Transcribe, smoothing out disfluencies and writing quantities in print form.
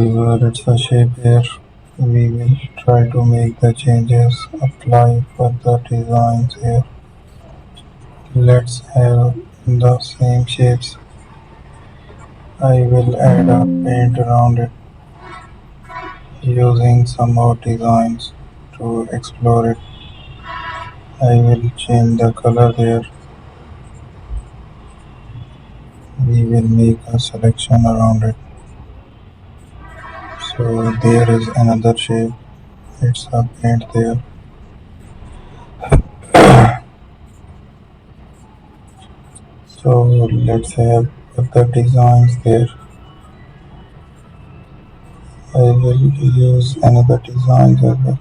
it's a shape here. We will try to make the changes, apply further designs here. Let's have the same shapes. I will add a paint around it using some more designs to explore it. I will change the color there. We will make a selection around it. So there is another shape. It's a paint there. So let's have other designs there. I will use another design as well.